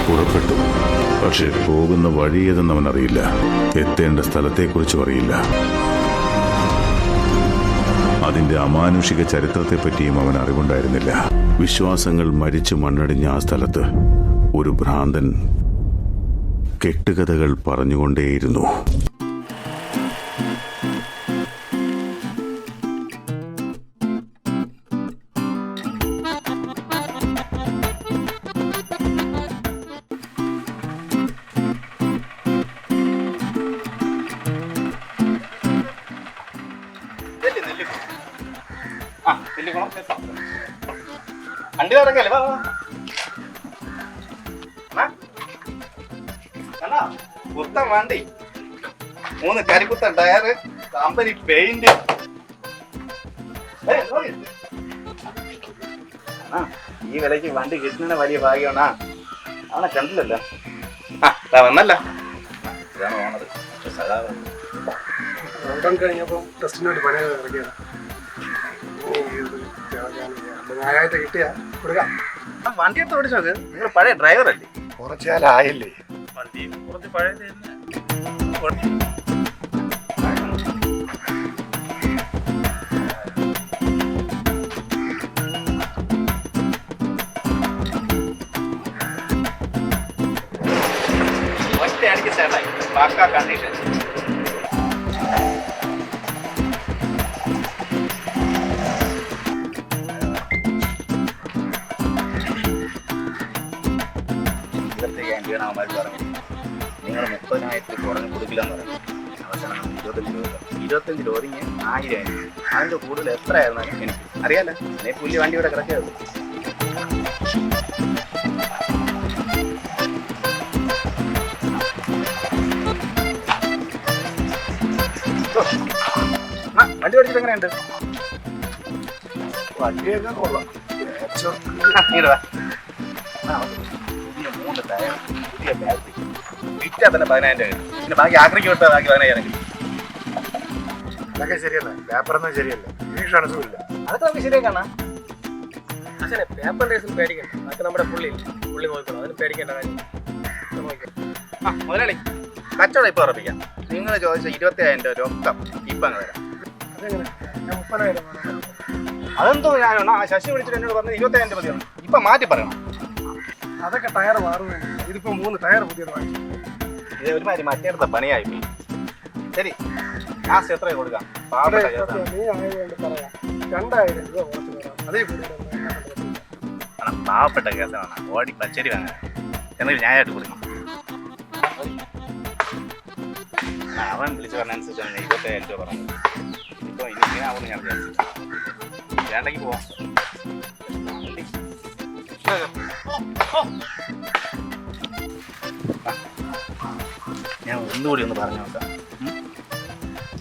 പുറപ്പെട്ടു. പക്ഷെ പോകുന്ന വഴി ഏതെന്ന് അവൻ അറിയില്ല. എത്തേണ്ട സ്ഥലത്തെക്കുറിച്ചും അറിയില്ല. അതിന്റെ അമാനുഷിക ചരിത്രത്തെപ്പറ്റിയും അവൻ അറിവുണ്ടായിരുന്നില്ല. വിശ്വാസങ്ങൾ മരിച്ചു മണ്ണടിഞ്ഞ ആ സ്ഥലത്ത് ഒരു ഭ്രാന്തൻ കെട്ടുകഥകൾ പറഞ്ഞുകൊണ്ടേയിരുന്നു. വണ്ടി നടക്കല്ലേ കുത്തൻ വണ്ടി, 3 കരിക്കുത്തൻ ടയറ്, കമ്പനി പെയിന്റ്. ഈ വിലക്ക് വണ്ടി കിട്ടുന്ന വലിയ ഭാഗ്യമാണാ. അവനെ കണ്ടില്ലല്ലോ. വന്നല്ല, ഇതാണ് ഓണത്. കഴിഞ്ഞപ്പോ ടെസ്റ്റിനോട്ട് പണി ഇറങ്ങിയതാ. കിട്ടിയാ കൊടുക്കാം. വണ്ടി എടുത്ത് ഓടിച്ചു നോക്ക്. നിങ്ങൾ പഴയ ഡ്രൈവർ അല്ലേ? കുറച്ചു കാലമായില്ലേ വണ്ടി കുറച്ച് പഴയത്. ഒറ്റയടിക്ക് സ്റ്റാർട്ടായി. പക്കാ കണ്ടീഷൻ. അവന്മാർ പറഞ്ഞു നിങ്ങൾ 30,000 കുറഞ്ഞ് കൊടുക്കില്ലെന്ന് പറഞ്ഞു. അവസാനം 25 രൂപ 1000 അതിൻ്റെ കൂടുതൽ എത്ര ആയിരുന്നാലും എനിക്ക് അറിയാലോ. എന്നെ പുല്ല് വണ്ടി ഇവിടെ കിടക്കുകയുള്ളൂ. വണ്ടി ഓടിച്ചിട്ട് എങ്ങനെയുണ്ട്? വണ്ടിയൊക്കെ കൊള്ളാം. ഇങ്ങനെടാ, പുതിയ 3 ടയർ, പുതിയ ബാറ്ററി, വിറ്റാ തന്നെ 10,000 രൂപ. പിന്നെ ബാക്കി ആക്രിക്ക് വിട്ടാൽ ബാക്കി 10,000. അതൊക്കെ ശരിയല്ല. പേപ്പറൊന്നും ശരിയല്ല. ഇംഗ്ലീഷാണ് സുഖമില്ല. അതൊക്കെ നമുക്ക് ശരിയാക്കാണ്. പക്ഷേ പേപ്പർ ഡേസിൽ പേടിക്കണ്ട. അതൊക്കെ നമ്മുടെ പുള്ളി നോക്കണം. അതിന് പേടിക്കേണ്ട കാര്യം. മുതലാളി, കച്ചവടം ഇപ്പം ഉറപ്പിക്കാം. നിങ്ങൾ ചോദിച്ച 25,000 രൂപ രൊക്കം ഇപ്പം അങ്ങ് തരാം. അതെങ്ങനെ? ഞാൻ 30,000 വേണം. അതെന്തോ ഞാനോ ശശി വിളിച്ചിട്ട് എന്നോട് പറഞ്ഞത് 25,000 രൂപ മതിയാണ്. ഇപ്പം മാറ്റി പറയണം. അതൊക്കെ ടയർ മാറുന്നത്. ഇതിപ്പോ 3 ടയർ പുതിയത് വാങ്ങിച്ചു. ഇത് ഒരുമാതിരി മറ്റേടത്ത പണിയായി പോയി. ശരി, ലാസ്റ്റ് എത്ര കൊടുക്കാം? നീ ആയതുകൊണ്ട് പറയാം. 2,000 രൂപ കുറച്ച് തരാം. അതേ പാവപ്പെട്ട കേസാണ്. ഓടി പച്ചരി വാങ്ങാൻ എന്തെങ്കിലും ന്യായമായിട്ട് കൊടുക്കണം. അവൻ വിളിച്ച് പറഞ്ഞനുസരിച്ചാണ് 25,000 രൂപ പറഞ്ഞത്. ഇപ്പോൾ ഇനി ഇങ്ങനെ ആവുമെന്ന് ഞാൻ വിചാരിച്ചു. വേണ്ടെങ്കിൽ പോവാം. ഞാൻ ഒന്നുകൂടി ഒന്ന് പറഞ്ഞു നോക്കാം.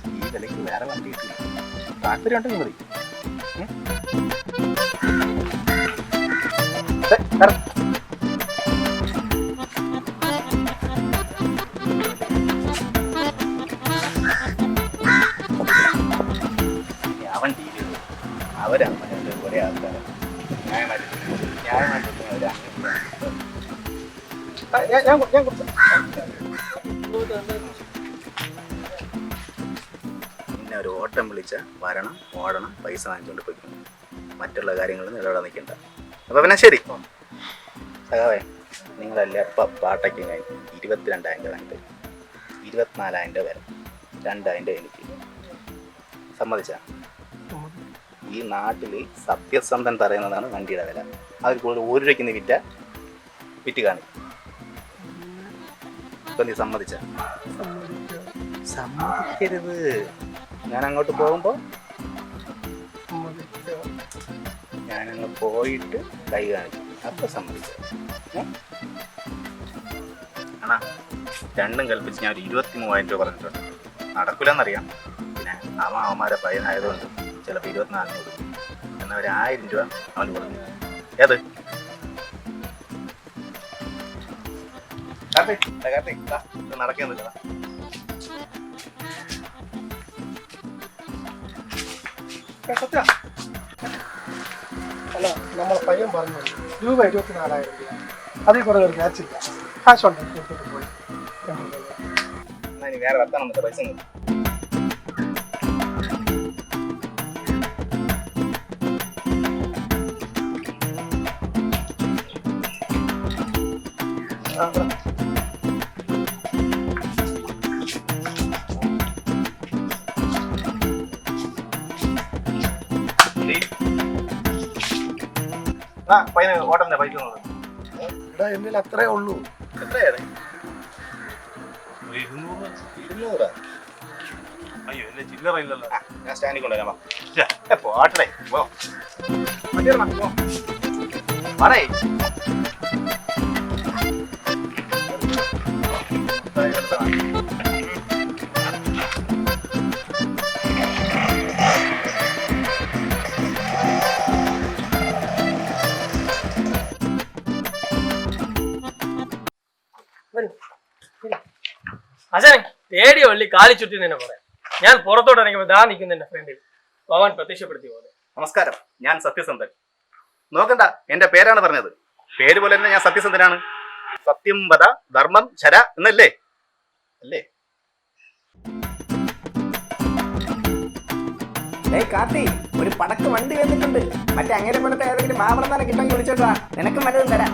ഈ വിലയ്ക്ക് വേറെ വണ്ടി കിട്ടില്ല. താല്പര്യം ഉണ്ടെങ്കിൽ മതി. അവൻ ടി വി അവരമ്മ ഒരേ ആൾക്കാരാണ്. പിന്നെ ഒരു ഓട്ടം വിളിച്ച വരണം, ഓടണം, പൈസ വാങ്ങിച്ചുകൊണ്ട് പോയിക്കണം. മറ്റുള്ള കാര്യങ്ങളൊന്നും ഇടപെടാൻ നിൽക്കണ്ട. അപ്പം പിന്നെ ശരി സഖാവേ, നിങ്ങളല്ലേ അപ്പം പാട്ടയ്ക്ക് കഴിഞ്ഞ് 22,000 രൂപ വാങ്ങിട്ട് 24,000 രൂപ വരും. 2,000 രൂപ എനിക്ക് സമ്മതിച്ച. ഈ നാട്ടിൽ സത്യസന്ധൻ പറയുന്നതാണ് വണ്ടിയുടെ വില. അതിൽ കൂടുതൽ 1 രൂപയ്ക്ക് നീ വിറ്റ് കാണിക്കും. ഇപ്പം നീ സമ്മതിച്ച? സമ്മതിക്കരുത്. ഞാൻ അങ്ങോട്ട് പോകുമ്പോൾ ഞാനങ്ങ് പോയിട്ട് കൈ കാണിക്കും. അപ്പം സമ്മതിച്ച ആണാ. രണ്ടും കൽപ്പിച്ച് ഞാൻ ഒരു 23,000 രൂപ പറഞ്ഞിട്ടുണ്ട്. നടക്കില്ലെന്നറിയാം. പിന്നെ അവന്മാരെ പയ്യനായതുകൊണ്ട് ചിലപ്പോൾ 24 കൊടുക്കും. എന്നാൽ ഒരു 1000 രൂപ അവന് കൊടുക്കും. ഏത് നടക്കുന്നില്ല. സത്യ അല്ല നമ്മളെ പയ്യൻ പറഞ്ഞു രൂപ 24,000 രൂപ. അതിൽ കുറേ ഒരു ക്യാച്ചില്ല. കാശ് ഉണ്ട് കൊടുത്തിട്ട് പോയി. എന്നാ ഇനി വേറെ വർത്താനം ഒന്നുമില്ല, പൈസ ഒന്നും. ആ പയ്യന് ഓട്ടത്തിന്റെ പൈസ ഒന്നും എടാ എന്നിൽ അത്രേ ഉള്ളൂ. എത്രയാണ്? 200. അയ്യോ എന്റെ ചില്ലറ ഇല്ലല്ലോ. ഞാൻ സ്റ്റാൻഡിൽ കൊണ്ടുവരാം. പോട്ടെ പോ. പറയേ അച്ഛനെ പേടി വള്ളി കാലി ചുറ്റി തന്നെ പറയാം. ഞാൻ പുറത്തോട്ട് ഇറങ്ങിയപ്പോൾ ദാ നിൽക്കുന്ന എന്റെ ഫ്രണ്ടിൽ ഭഗവാൻ പ്രത്യക്ഷപ്പെടുത്തി പോലെ. നമസ്കാരം, ഞാൻ സത്യസന്ധൻ. നോക്കണ്ട, എന്റെ പേരാണ് പറഞ്ഞത്. പേര് പോലെ തന്നെ ഞാൻ സത്യസന്ധനാണ്. സത്യം വദ ധർമ്മം ചര എന്നല്ലേ? അല്ലേ? കാത്തി ഒരു പടക്ക് വണ്ടി വന്നിട്ടുണ്ട്. മറ്റേ അങ്ങനെ പോലത്തെ ഏതെങ്കിലും മാവളം തന്നെ കിട്ടാൻ വിളിച്ചോട്ടാ, നിനക്കും വല്ലതും തരാം.